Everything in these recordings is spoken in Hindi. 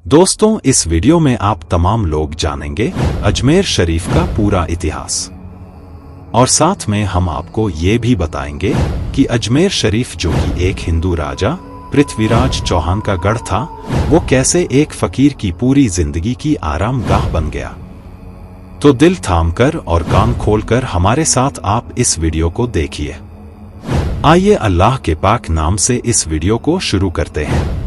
दोस्तों, इस वीडियो में आप तमाम लोग जानेंगे अजमेर शरीफ का पूरा इतिहास और साथ में हम आपको ये भी बताएंगे कि अजमेर शरीफ जो कि एक हिंदू राजा पृथ्वीराज चौहान का गढ़ था, वो कैसे एक फकीर की पूरी जिंदगी की आरामगाह बन गया। तो दिल थामकर और कान खोलकर हमारे साथ आप इस वीडियो को देखिए। आइए अल्लाह के पाक नाम से इस वीडियो को शुरू करते हैं।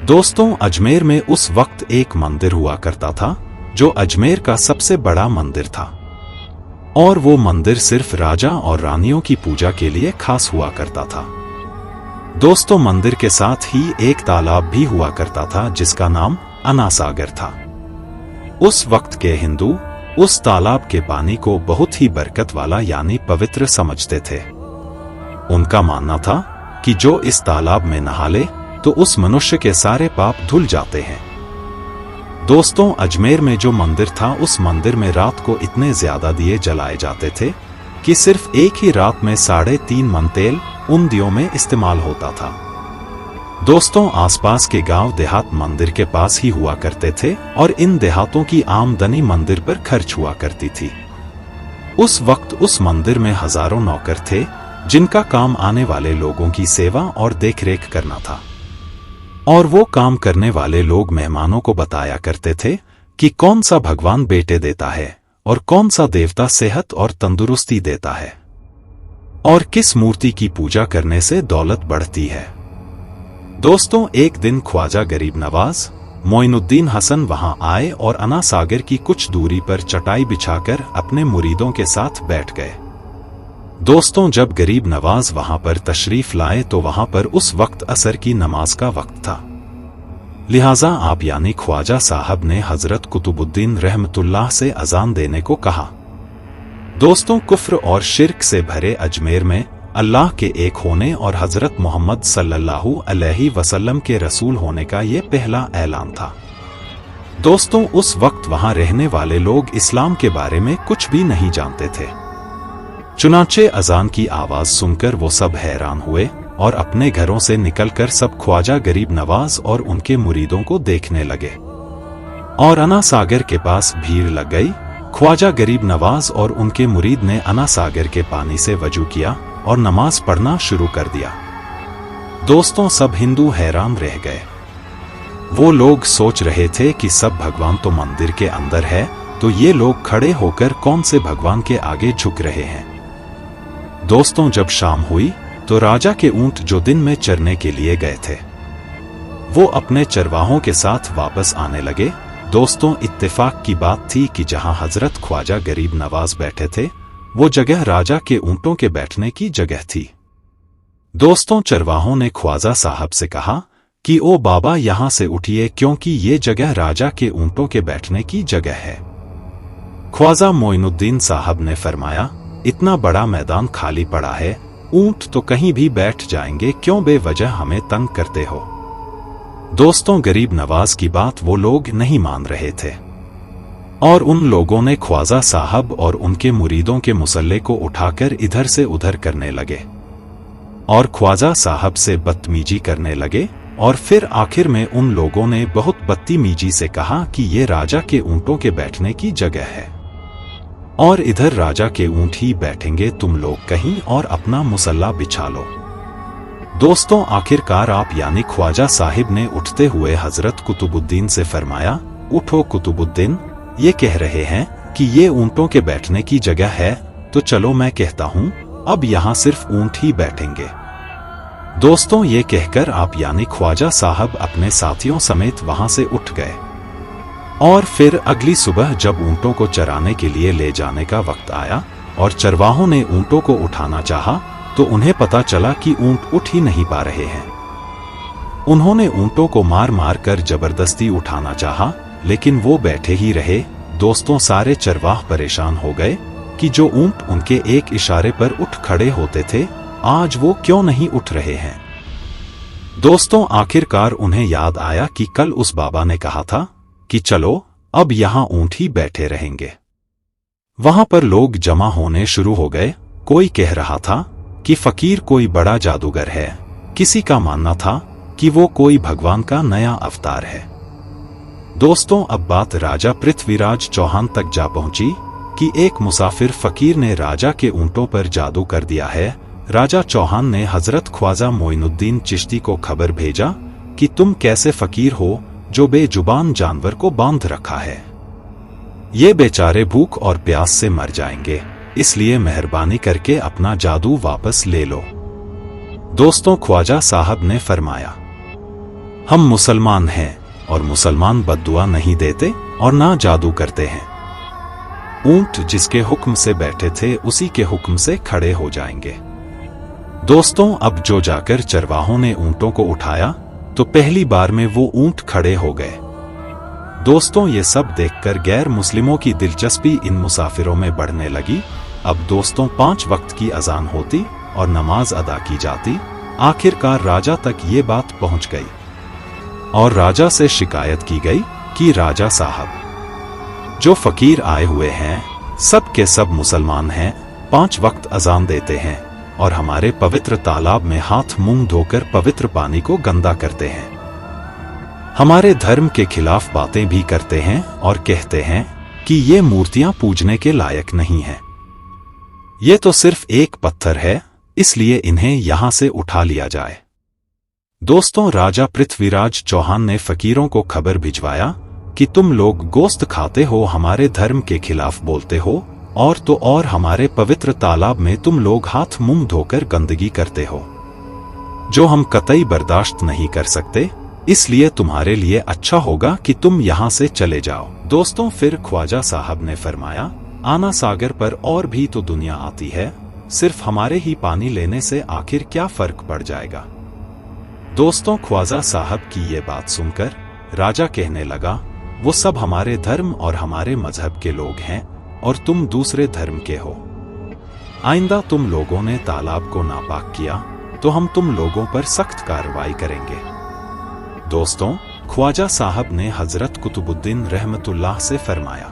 दोस्तों, अजमेर में उस वक्त एक मंदिर हुआ करता था जो अजमेर का सबसे बड़ा मंदिर था और वो मंदिर सिर्फ राजा और रानियों की पूजा के लिए खास हुआ करता था। दोस्तों, मंदिर के साथ ही एक तालाब भी हुआ करता था जिसका नाम अनासागर था। उस वक्त के हिंदू उस तालाब के पानी को बहुत ही बरकत वाला यानी पवित्र समझते थे। उनका मानना था कि जो इस तालाब में नहा ले तो उस मनुष्य के सारे पाप धुल जाते हैं। दोस्तों, अजमेर में जो मंदिर था उस मंदिर में रात को इतने ज्यादा दिए जलाए जाते थे कि सिर्फ एक ही रात में 3.5 मन तेल उन दियों में इस्तेमाल होता था। दोस्तों, आसपास के गांव देहात मंदिर के पास ही हुआ करते थे और इन देहातों की आमदनी मंदिर पर खर्च हुआ करती थी। उस वक्त उस मंदिर में हजारों नौकर थे जिनका काम आने वाले लोगों की सेवा और देखरेख करना था और वो काम करने वाले लोग मेहमानों को बताया करते थे कि कौन सा भगवान बेटे देता है और कौन सा देवता सेहत और तंदुरुस्ती देता है और किस मूर्ति की पूजा करने से दौलत बढ़ती है। दोस्तों, एक दिन ख्वाजा गरीब नवाज मोइनुद्दीन हसन वहां आए और अनासागर की कुछ दूरी पर चटाई बिछाकर अपने मुरीदों के साथ बैठ गए। दोस्तों, जब गरीब नवाज वहां पर तशरीफ लाए तो वहां पर उस वक्त असर की नमाज का वक्त था। लिहाजा आप यानी ख्वाजा साहब ने हजरत कुतुबुद्दीन रहमतुल्लाह से अजान देने को कहा। दोस्तों, कुफ्र और शिर्क से भरे अजमेर में अल्लाह के एक होने और हजरत मोहम्मद सल्लल्लाहु अलैहि वसल्लम के रसूल होने का ये पहला ऐलान था। दोस्तों, उस वक्त वहां रहने वाले लोग इस्लाम के बारे में कुछ भी नहीं जानते थे। चुनाचे अजान की आवाज सुनकर वो सब हैरान हुए और अपने घरों से निकलकर सब ख्वाजा गरीब नवाज और उनके मुरीदों को देखने लगे और अनासागर के पास भीड़ लग गई। ख्वाजा गरीब नवाज और उनके मुरीद ने अनासागर के पानी से वजू किया और नमाज पढ़ना शुरू कर दिया। दोस्तों, सब हिंदू हैरान रह गए। वो लोग सोच रहे थे कि सब भगवान तो मंदिर के अंदर है, तो ये लोग खड़े होकर कौन से भगवान के आगे झुक रहे हैं। दोस्तों, जब शाम हुई तो राजा के ऊंट जो दिन में चरने के लिए गए थे वो अपने चरवाहों के साथ वापस आने लगे। दोस्तों, इत्तेफाक की बात थी कि जहां हजरत ख्वाजा गरीब नवाज बैठे थे वो जगह राजा के ऊंटों के बैठने की जगह थी। दोस्तों, चरवाहों ने ख्वाजा साहब से कहा कि ओ बाबा, यहां से उठिए क्योंकि ये जगह राजा के ऊंटों के बैठने की जगह है। ख्वाजा मोइनुद्दीन साहब ने फरमाया, इतना बड़ा मैदान खाली पड़ा है, ऊंट तो कहीं भी बैठ जाएंगे, क्यों बेवजह हमें तंग करते हो। दोस्तों, गरीब नवाज की बात वो लोग नहीं मान रहे थे और उन लोगों ने ख्वाजा साहब और उनके मुरीदों के मुसल्ले को उठाकर इधर से उधर करने लगे और ख्वाजा साहब से बदतमीजी करने लगे और फिर आखिर में उन लोगों ने बहुत बदतमीजी से कहा कि ये राजा के ऊंटों के बैठने की जगह है और इधर राजा के ऊंट ही बैठेंगे, तुम लोग कहीं और अपना मुसल्ला बिछा लो। दोस्तों, आखिरकार आप यानी ख्वाजा साहिब ने उठते हुए हजरत कुतुबुद्दीन से फरमाया, उठो कुतुबुद्दीन, ये कह रहे हैं कि ये ऊंटों के बैठने की जगह है, तो चलो मैं कहता हूं अब यहां सिर्फ ऊंट ही बैठेंगे। दोस्तों, ये कहकर आप यानी ख्वाजा साहब अपने साथियों समेत वहां से उठ गए और फिर अगली सुबह जब ऊंटों को चराने के लिए ले जाने का वक्त आया और चरवाहों ने ऊंटों को उठाना चाहा तो उन्हें पता चला कि ऊंट उठ ही नहीं पा रहे हैं। उन्होंने ऊंटों को मार मार कर जबरदस्ती उठाना चाहा, लेकिन वो बैठे ही रहे। दोस्तों, सारे चरवाह परेशान हो गए कि जो ऊंट उनके एक इशारे पर उठ खड़े होते थे, आज वो क्यों नहीं उठ रहे हैं। दोस्तों, आखिरकार उन्हें याद आया कि कल उस बाबा ने कहा था कि चलो अब यहां ऊंट ही बैठे रहेंगे। वहां पर लोग जमा होने शुरू हो गए। कोई कह रहा था कि फकीर कोई बड़ा जादूगर है, किसी का मानना था कि वो कोई भगवान का नया अवतार है। दोस्तों, अब बात राजा पृथ्वीराज चौहान तक जा पहुंची कि एक मुसाफिर फकीर ने राजा के ऊंटों पर जादू कर दिया है। राजा चौहान ने हजरत ख्वाजा मोइनुद्दीन चिश्ती को खबर भेजा कि तुम कैसे फकीर हो जो बेजुबान जानवर को बांध रखा है। ये बेचारे भूख और प्यास से मर जाएंगे, इसलिए मेहरबानी करके अपना जादू वापस ले लो। दोस्तों, ख्वाजा साहब ने फरमाया, हम मुसलमान हैं और मुसलमान बद्दुआ नहीं देते और ना जादू करते हैं। ऊंट जिसके हुक्म से बैठे थे उसी के हुक्म से खड़े हो जाएंगे। दोस्तों, अब जो जाकर चरवाहों ने ऊंटों को उठाया तो पहली बार में वो ऊंट खड़े हो गए। दोस्तों, ये सब देखकर गैर मुस्लिमों की दिलचस्पी इन मुसाफिरों में बढ़ने लगी। अब दोस्तों 5 वक्त की अजान होती और नमाज अदा की जाती। आखिरकार राजा तक ये बात पहुंच गई और राजा से शिकायत की गई कि राजा साहब, जो फकीर आए हुए हैं सब के सब मुसलमान हैं, 5 वक्त अजान देते हैं और हमारे पवित्र तालाब में हाथ मुंह धोकर पवित्र पानी को गंदा करते हैं। हमारे धर्म के खिलाफ बातें भी करते हैं और कहते हैं कि ये मूर्तियां पूजने के लायक नहीं हैं। ये तो सिर्फ एक पत्थर है, इसलिए इन्हें यहां से उठा लिया जाए। दोस्तों, राजा पृथ्वीराज चौहान ने फकीरों को खबर भिजवाया कि तुम लोग गोश्त खाते हो, हमारे धर्म के खिलाफ बोलते हो और तो और हमारे पवित्र तालाब में तुम लोग हाथ मुंह धोकर गंदगी करते हो, जो हम कतई बर्दाश्त नहीं कर सकते। इसलिए तुम्हारे लिए अच्छा होगा कि तुम यहां से चले जाओ। दोस्तों, फिर ख्वाजा साहब ने फरमाया, आना सागर पर और भी तो दुनिया आती है, सिर्फ हमारे ही पानी लेने से आखिर क्या फर्क पड़ जाएगा। दोस्तों, ख्वाजा साहब की ये बात सुनकर राजा कहने लगा, वो सब हमारे धर्म और हमारे मजहब के लोग हैं और तुम दूसरे धर्म के हो। आइंदा तुम लोगों ने तालाब को नापाक किया तो हम तुम लोगों पर सख्त कार्रवाई करेंगे। दोस्तों, ख्वाजा साहब ने हजरत कुतुबुद्दीन रहमतुल्लाह से फरमाया,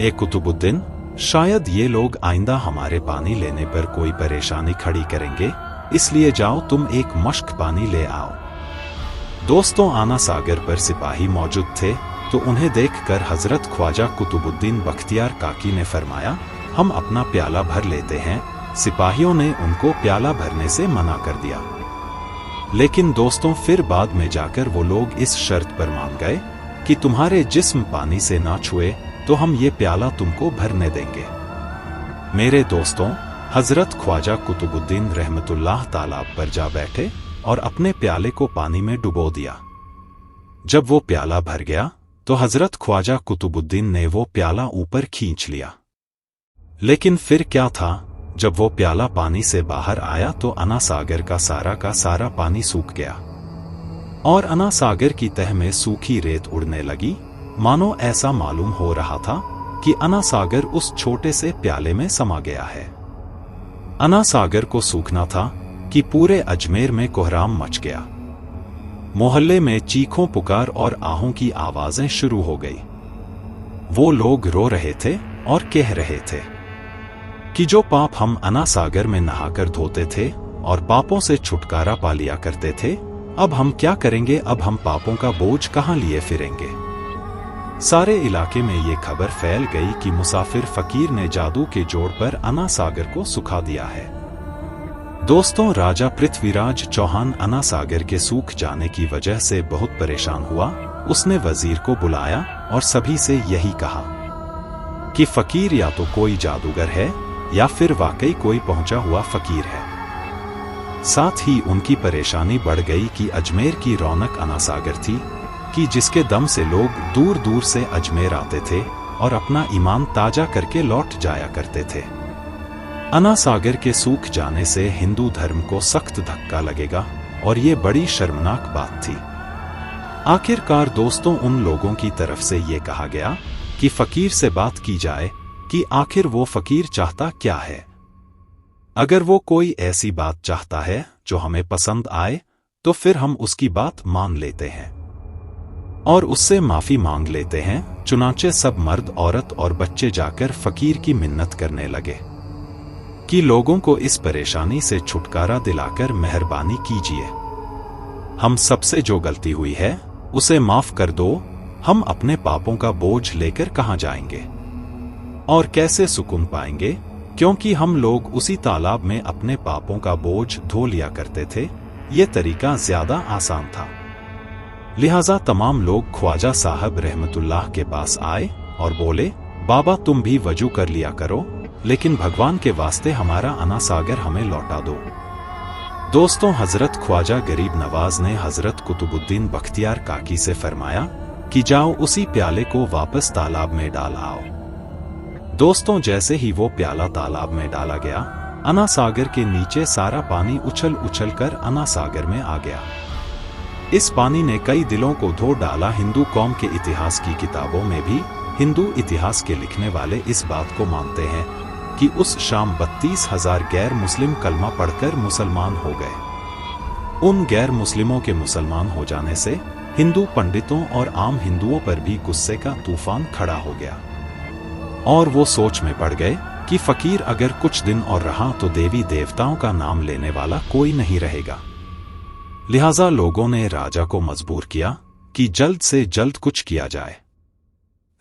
ए कुतुबुद्दीन, शायद ये लोग आइंदा हमारे पानी लेने पर कोई परेशानी खड़ी करेंगे, इसलिए जाओ तुम एक मश्क पानी ले आओ। दोस्तों, आना सागर पर सिपाही मौजूद थे तो उन्हें देखकर हजरत ख्वाजा कुतुबुद्दीन बख्तियार काकी ने फरमाया, हम अपना प्याला भर लेते हैं। सिपाहियों ने उनको प्याला भरने से मना कर दिया, लेकिन दोस्तों फिर बाद में जाकर वो लोग इस शर्त पर मान गए कि तुम्हारे जिस्म पानी से ना छुए तो हम ये प्याला तुमको भरने देंगे। मेरे दोस्तों, हजरत ख्वाजा कुतुबुद्दीन रहमतुल्लाह तालाब पर जा बैठे और अपने प्याले को पानी में डुबो दिया। जब वो प्याला भर गया तो हजरत ख्वाजा कुतुबुद्दीन ने वो प्याला ऊपर खींच लिया। लेकिन फिर क्या था, जब वो प्याला पानी से बाहर आया तो अना सागर का सारा पानी सूख गया और अना सागर की तह में सूखी रेत उड़ने लगी। मानो ऐसा मालूम हो रहा था कि अना सागर उस छोटे से प्याले में समा गया है। अना सागर को सूखना था कि पूरे अजमेर में कोहराम मच गया। मोहल्ले में चीखों पुकार और आहों की आवाजें शुरू हो गई। वो लोग रो रहे थे और कह रहे थे कि जो पाप हम अना सागर में नहाकर धोते थे और पापों से छुटकारा पा लिया करते थे, अब हम क्या करेंगे, अब हम पापों का बोझ कहां लिए फिरेंगे। सारे इलाके में ये खबर फैल गई कि मुसाफिर फकीर ने जादू के जोड़ पर अना सागर को सुखा दिया है। दोस्तों, राजा पृथ्वीराज चौहान अना सागर के सूख जाने की वजह से बहुत परेशान हुआ। उसने वजीर को बुलाया और सभी से यही कहा कि फकीर या तो कोई जादूगर है या फिर वाकई कोई पहुंचा हुआ फकीर है। साथ ही उनकी परेशानी बढ़ गई कि अजमेर की रौनक अना सागर थी कि जिसके दम से लोग दूर दूर से अजमेर आते थे और अपना ईमान ताजा करके लौट जाया करते थे। अना सागर के सूख जाने से हिंदू धर्म को सख्त धक्का लगेगा और ये बड़ी शर्मनाक बात थी। आखिरकार दोस्तों, उन लोगों की तरफ से ये कहा गया कि फकीर से बात की जाए कि आखिर वो फकीर चाहता क्या है। अगर वो कोई ऐसी बात चाहता है जो हमें पसंद आए तो फिर हम उसकी बात मान लेते हैं और उससे माफी मांग लेते हैं। चुनाचे सब मर्द, औरत और बच्चे जाकर फकीर की मिन्नत करने लगे कि लोगों को इस परेशानी से छुटकारा दिलाकर मेहरबानी कीजिए, हम सबसे जो गलती हुई है उसे माफ कर दो हम अपने पापों का बोझ लेकर कहाँ जाएंगे और कैसे सुकून पाएंगे, क्योंकि हम लोग उसी तालाब में अपने पापों का बोझ धो लिया करते थे। ये तरीका ज्यादा आसान था। लिहाजा तमाम लोग ख्वाजा साहब रहमतुल्लाह के पास आए और बोले, बाबा तुम भी वजू कर लिया करो, लेकिन भगवान के वास्ते हमारा अना सागर हमें लौटा दो। दोस्तों, हजरत ख्वाजा गरीब नवाज ने हजरत कुतुबुद्दीन बख्तियार काकी से फरमाया कि जाओ उसी प्याले को वापस तालाब में डाल आओ। दोस्तों, जैसे ही वो प्याला तालाब में डाला गया, अना सागर के नीचे सारा पानी उछल उछल कर अना सागर में आ गया। इस पानी ने कई दिलों को धो डाला। हिंदू कौम के इतिहास की किताबों में भी हिंदू इतिहास के लिखने वाले इस बात को मानते हैं कि उस शाम 32,000 गैर मुस्लिम कलमा पढ़कर मुसलमान हो गए। उन गैर मुस्लिमों के मुसलमान हो जाने से हिंदू पंडितों और आम हिंदुओं पर भी गुस्से का तूफान खड़ा हो गया और वो सोच में पड़ गए कि फकीर अगर कुछ दिन और रहा तो देवी देवताओं का नाम लेने वाला कोई नहीं रहेगा। लिहाजा लोगों ने राजा को मजबूर किया कि जल्द से जल्द कुछ किया जाए।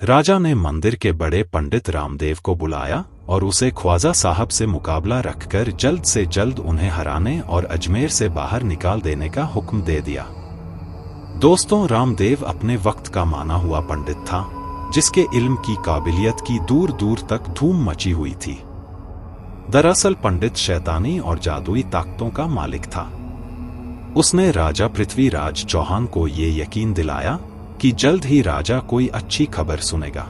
राजा ने मंदिर के बड़े पंडित रामदेव को बुलाया और उसे ख्वाजा साहब से मुकाबला रखकर जल्द से जल्द उन्हें हराने और अजमेर से बाहर निकाल देने का हुक्म दे दिया। दोस्तों, रामदेव अपने वक्त का माना हुआ पंडित था, जिसके इल्म की काबिलियत की दूर दूर तक धूम मची हुई थी। दरअसल पंडित शैतानी और जादुई ताकतों का मालिक था। उसने राजा पृथ्वीराज चौहान को ये यकीन दिलाया कि जल्द ही राजा कोई अच्छी खबर सुनेगा।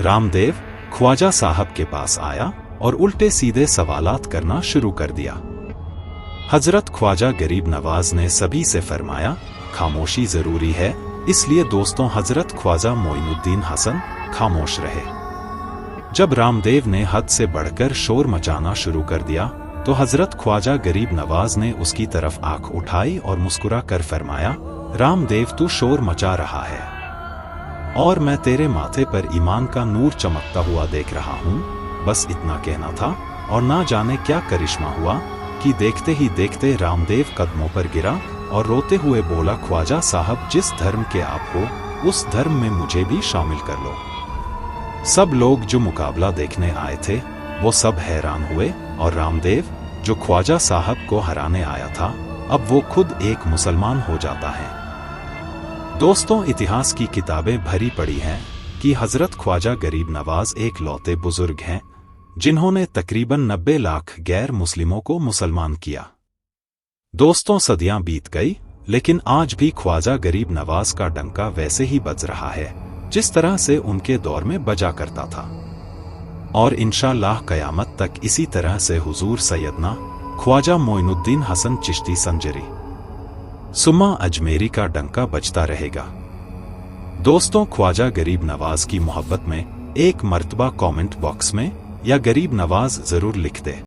रामदेव ख्वाजा साहब के पास आया और उल्टे सीधे सवालात करना शुरू कर दिया। हजरत ख्वाजा गरीब नवाज ने सभी से फरमाया, खामोशी जरूरी है। इसलिए दोस्तों, हजरत ख्वाजा मोइनुद्दीन हसन खामोश रहे। जब रामदेव ने हद से बढ़कर शोर मचाना शुरू कर दिया तो हजरत ख्वाजा गरीब नवाज ने उसकी तरफ आंख उठाई और मुस्कुरा कर फरमाया, रामदेव तू शोर मचा रहा है और मैं तेरे माथे पर ईमान का नूर चमकता हुआ देख रहा हूँ। बस इतना कहना था और ना जाने क्या करिश्मा हुआ कि देखते ही देखते रामदेव कदमों पर गिरा और रोते हुए बोला, ख्वाजा साहब जिस धर्म के आप हो उस धर्म में मुझे भी शामिल कर लो। सब लोग जो मुकाबला देखने आए थे वो सब हैरान हुए और रामदेव जो ख्वाजा साहब को हराने आया था अब वो खुद एक मुसलमान हो जाता है। दोस्तों, इतिहास की किताबें भरी पड़ी हैं कि हजरत ख्वाजा गरीब नवाज एक लौते बुजुर्ग हैं जिन्होंने तकरीबन 90 लाख गैर मुस्लिमों को मुसलमान किया। दोस्तों, सदियां बीत गई लेकिन आज भी ख्वाजा गरीब नवाज का डंका वैसे ही बज रहा है जिस तरह से उनके दौर में बजा करता था और इंशाअल्लाह कयामत तक इसी तरह से हुजूर सैयदना ख्वाजा मोइनुद्दीन हसन चिश्ती संजरी सुम्मा अजमेरी का डंका बजता रहेगा। दोस्तों, ख्वाजा गरीब नवाज की मोहब्बत में एक मर्तबा कमेंट बॉक्स में या गरीब नवाज जरूर लिख दे।